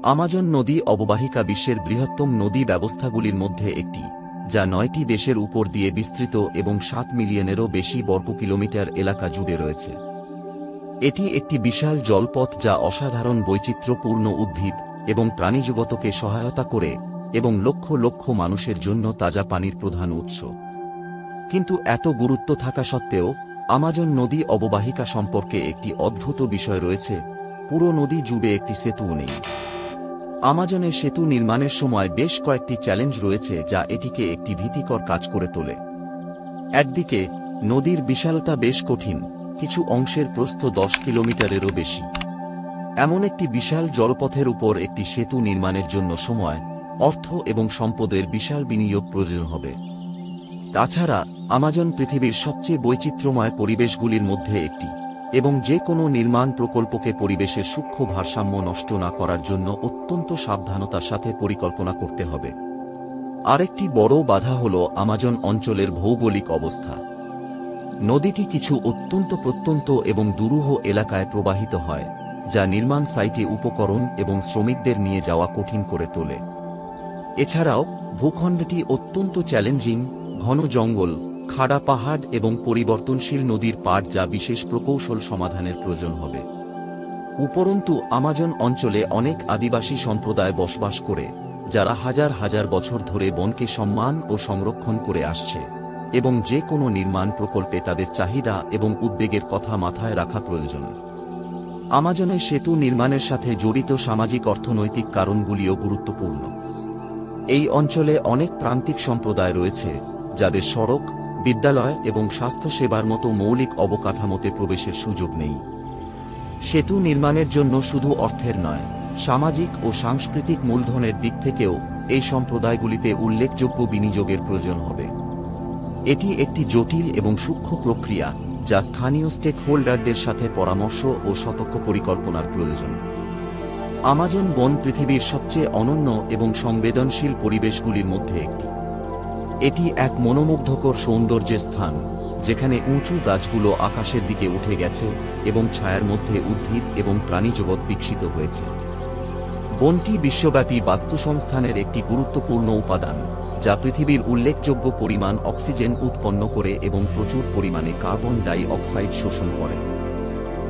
Amazon নদী অববাহিকা বিশ্বের বৃহত্তম নদী ব্যবস্থাগুলির মধ্যে একটি, যা 9টি দেশের উপর দিয়ে বিস্তৃত এবং 7 মিলিয়নেরও বেশি বর্গ কিলোমিটার এলাকা জুড়ে রয়েছে। এটি একটি বিশাল জলপথ যা অসাধারণ বৈচিত্র্যপূর্ণ উদ্ভিদ এবং প্রাণীজগতকে সহায়তা করে এবং লক্ষ লক্ষ মানুষের জন্য তাজা পানির প্রধান উৎস। কিন্তু এত গুরুত্ব থাকা সত্ত্বেও আমাজন নদী অববাহিকা সম্পর্কে একটি অদ্ভুত বিষয় রয়েছে: পুরো নদী জুড়ে একটি সেতুও নেই। আমাজনে সেতু নির্মাণের সময় বেশ কয়েকটি চ্যালেঞ্জ রয়েছে যা এটিকে একটি ভীতিকর কাজ করে তোলে। একদিকে নদীর বিশালতা বেশ কঠিন, কিছু অংশের প্রস্থ 10 কিলোমিটারেরও বেশি। এমন একটি বিশাল জলপথের উপর একটি সেতু নির্মাণের জন্য সময়, অর্থ এবং সম্পদের বিশাল বিনিয়োগ প্রয়োজন হবে। তাছাড়া আমাজন পৃথিবীর সবচেয়ে বৈচিত্র্যময় পরিবেশগুলির মধ্যে একটি, এবং যে কোনো নির্মাণ প্রকল্পকে পরিবেশের সূক্ষ্ম ভারসাম্য নষ্ট না করার জন্য অত্যন্ত সাবধানতার সাথে পরিকল্পনা করতে হবে। আরেকটি বড় বাধা হল আমাজন অঞ্চলের ভৌগোলিক অবস্থা। নদীটি কিছু অত্যন্ত প্রত্যন্ত এবং দুরূহ এলাকায় প্রবাহিত হয়, যা নির্মাণ সাইটে উপকরণ এবং শ্রমিকদের নিয়ে যাওয়া কঠিন করে তোলে। এছাড়াও ভূখণ্ডটি অত্যন্ত চ্যালেঞ্জিং, ঘন জঙ্গল, খাড়া পাহাড় এবং পরিবর্তনশীল নদীর পাড় যা বিশেষ প্রকৌশল সমাধানের প্রয়োজন হবে। উপরন্তু আমাজন অঞ্চলে অনেক আদিবাসী সম্প্রদায় বসবাস করে, যারা হাজার হাজার বছর ধরে বনকে সম্মান ও সংরক্ষণ করে আসছে, এবং যে কোনো নির্মাণ প্রকল্পে তাদের চাহিদা এবং উদ্বেগের কথা মাথায় রাখা প্রয়োজন। আমাজনে সেতু নির্মাণের সাথে জড়িত সামাজিক অর্থনৈতিক কারণগুলিও গুরুত্বপূর্ণ। এই অঞ্চলে অনেক প্রান্তিক সম্প্রদায় রয়েছে যাদের সড়ক, বিদ্যালয় এবং স্বাস্থ্যসেবার মতো মৌলিক অবকাঠামোতে প্রবেশের সুযোগ নেই। সেতু নির্মাণের জন্য শুধু অর্থের নয়, সামাজিক ও সাংস্কৃতিক মূলধনের দিক থেকেও এই সম্প্রদায়গুলিতে উল্লেখযোগ্য বিনিয়োগের প্রয়োজন হবে। এটি একটি জটিল এবং সূক্ষ্ম প্রক্রিয়া যা স্থানীয় স্টেক হোল্ডারদের সাথে পরামর্শ ও সতর্ক পরিকল্পনার প্রয়োজন। আমাজন বন পৃথিবীর সবচেয়ে অনন্য এবং সংবেদনশীল পরিবেশগুলির মধ্যে একটি। এটি এক মনোমুগ্ধকর সৌন্দর্যের স্থান, যেখানে উঁচু গাছগুলো আকাশের দিকে উঠে গেছে এবং ছায়ার মধ্যে উদ্ভিদ এবং প্রাণীজগৎ বিকশিত হয়েছে। বনটি বিশ্বব্যাপী বাস্তুসংস্থানের একটি গুরুত্বপূর্ণ উপাদান, যা পৃথিবীর উল্লেখযোগ্য পরিমাণ অক্সিজেন উৎপন্ন করে এবং প্রচুর পরিমাণে কার্বন ডাই অক্সাইড শোষণ করে।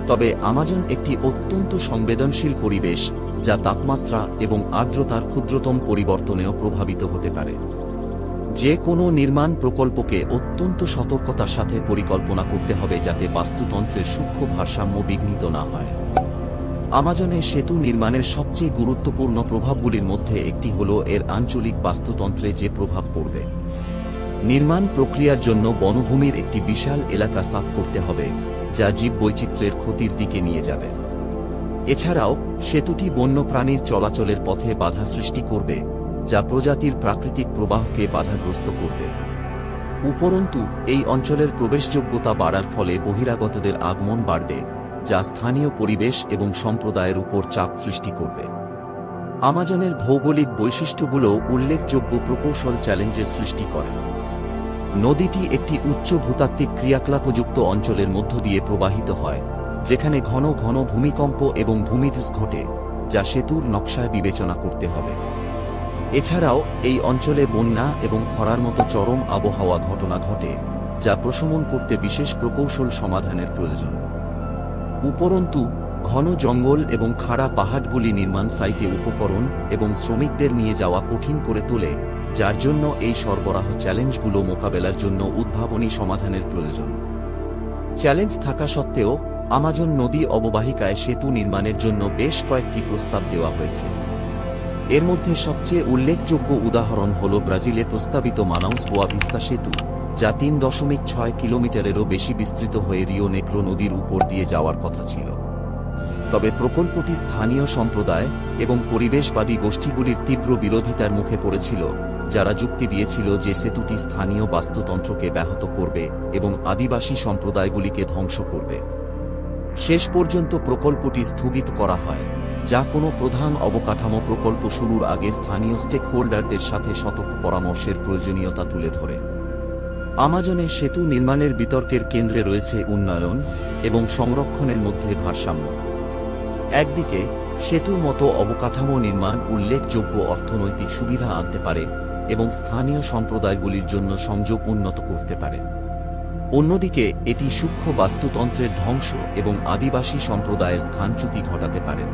তবে আমাজন একটি অত্যন্ত সংবেদনশীল পরিবেশ যা তাপমাত্রা এবং আর্দ্রতার ক্ষুদ্রতম পরিবর্তনেও প্রভাবিত হতে পারে। যে কোনো নির্মাণ প্রকল্পকে অত্যন্ত সতর্কতার সাথে পরিকল্পনা করতে হবে যাতে বাস্তুতন্ত্রের সূক্ষ্ম ভারসাম্য বিঘ্নিত না হয়। আমাজনে সেতু নির্মাণের সবচেয়ে গুরুত্বপূর্ণ প্রভাবগুলির মধ্যে একটি হল এর আঞ্চলিক বাস্তুতন্ত্রে যে প্রভাব পড়বে। নির্মাণ প্রক্রিয়ার জন্য বনভূমির একটি বিশাল এলাকা সাফ করতে হবে, যা জীববৈচিত্র্যের ক্ষতির দিকে নিয়ে যাবে। এছাড়াও সেতুটি বন্যপ্রাণীর চলাচলের পথে বাধা সৃষ্টি করবে, যা প্রজাতির প্রাকৃতিক প্রবাহকে বাধাগ্রস্ত করবে। উপরন্তু এই অঞ্চলের প্রবেশযোগ্যতা বাড়ার ফলে বহিরাগতদের আগমন বাড়বে, যা স্থানীয় পরিবেশ এবং সম্প্রদায়ের উপর চাপ সৃষ্টি করবে। আমাজনের ভৌগোলিক বৈশিষ্ট্যগুলো উল্লেখযোগ্য প্রকৌশল চ্যালেঞ্জের সৃষ্টি করে। নদীটি একটি উচ্চ ভূতাত্ত্বিক ক্রিয়াকলাপযুক্ত অঞ্চলের মধ্য দিয়ে প্রবাহিত হয়, যেখানে ঘন ঘন ভূমিকম্প এবং ভূমিধস ঘটে, যা সেতুর নকশায় বিবেচনা করতে হবে। এছাড়াও এই অঞ্চলে বন্যা এবং খরার মতো চরম আবহাওয়া ঘটনা ঘটে, যা প্রশমন করতে বিশেষ প্রকৌশল সমাধানের প্রয়োজন। উপরন্তু ঘন জঙ্গল এবং খাড়া পাহাড়গুলি নির্মাণ সাইটে উপকরণ এবং শ্রমিকদের নিয়ে যাওয়া কঠিন করে তোলে, যার জন্য এই সরবরাহ চ্যালেঞ্জগুলো মোকাবেলার জন্য উদ্ভাবনী সমাধানের প্রয়োজন। চ্যালেঞ্জ থাকা সত্ত্বেও আমাজন নদী অববাহিকায় সেতু নির্মাণের জন্য বেশ কয়েকটি প্রস্তাব দেওয়া হয়েছে। এর মধ্যে সবচেয়ে উল্লেখযোগ্য উদাহরণ হল ব্রাজিলে প্রস্তাবিত মানাউস বোয়া ভিস্তা সেতু, যা 3.6 কিলোমিটারেরও বেশি বিস্তৃত হয়ে রিও নেগ্রো নদীর উপর দিয়ে যাওয়ার কথা ছিল। তবে প্রকল্পটি স্থানীয় সম্প্রদায় এবং পরিবেশবাদী গোষ্ঠীগুলির তীব্র বিরোধিতার মুখে পড়েছিল, যারা যুক্তি দিয়েছিল যে সেতুটি স্থানীয় বাস্তুতন্ত্রকে ব্যাহত করবে এবং আদিবাসী সম্প্রদায়গুলিকে ধ্বংস করবে। শেষ পর্যন্ত প্রকল্পটি স্থগিত করা হয়, যা কোনো প্রধান অবকাঠামো প্রকল্প শুরুর আগে স্থানীয় স্টেক হোল্ডারদের সাথে সতর্ক পরামর্শের প্রয়োজনীয়তা তুলে ধরে। আমাজনে সেতু নির্মাণের বিতর্কের কেন্দ্রে রয়েছে উন্নয়ন এবং সংরক্ষণের মধ্যে ভারসাম্য। একদিকে সেতুর মতো অবকাঠামো নির্মাণ উল্লেখযোগ্য অর্থনৈতিক সুবিধা আনতে পারে এবং স্থানীয় সম্প্রদায়গুলির জন্য সংযোগ উন্নত করতে পারে। অন্যদিকে এটি সূক্ষ্ম বাস্তুতন্ত্রের ধ্বংস এবং আদিবাসী সম্প্রদায়ের স্থানচ্যুতি ঘটাতে পারে।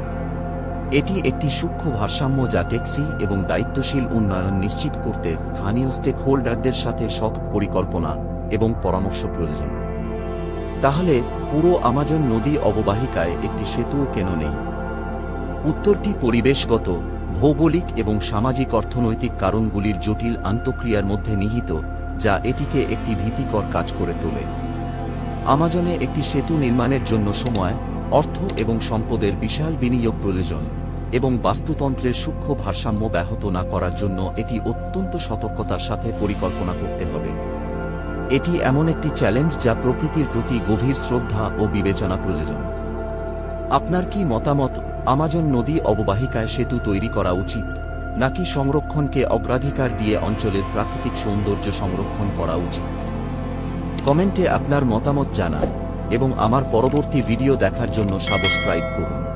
এটি একটি সূক্ষ্ম ভারসাম্য যা টেকসই এবং দায়িত্বশীল উন্নয়ন নিশ্চিত করতে স্থানীয় স্টেকহোল্ডারদের সাথে সৎ পরিকল্পনা এবং পরামর্শ প্রয়োজন। তাহলে পুরো আমাজন নদী অববাহিকায় একটি সেতুও কেন নেই? উত্তরটি পরিবেশগত, ভৌগোলিক এবং সামাজিক অর্থনৈতিক কারণগুলির জটিল আন্তঃক্রিয়ার মধ্যে নিহিত, যা এটিকে একটি ভীতিকর কাজ করে তোলে। আমাজনে একটি সেতু নির্মাণের জন্য সময়, অর্থ এবং সম্পদের বিশাল বিনিয়োগ প্রয়োজন, এবং বাস্তুতন্ত্রের সূক্ষ্ম ভারসাম্য ব্যাহত না করার জন্য এটি অত্যন্ত সতর্কতার সাথে পরিকল্পনা করতে হবে। এটি এমন একটি চ্যালেঞ্জ যা প্রকৃতির প্রতি গভীর শ্রদ্ধা ও বিবেচনা প্রয়োজন। আপনার কি মতামত? আমাজন নদী অববাহিকায় সেতু তৈরি করা উচিত, নাকি সংরক্ষণকে অগ্রাধিকার দিয়ে অঞ্চলের প্রাকৃতিক সৌন্দর্য সংরক্ষণ করা উচিত? কমেন্টে আপনার মতামত জানান এবং আমার পরবর্তী ভিডিও দেখার জন্য সাবস্ক্রাইব করুন।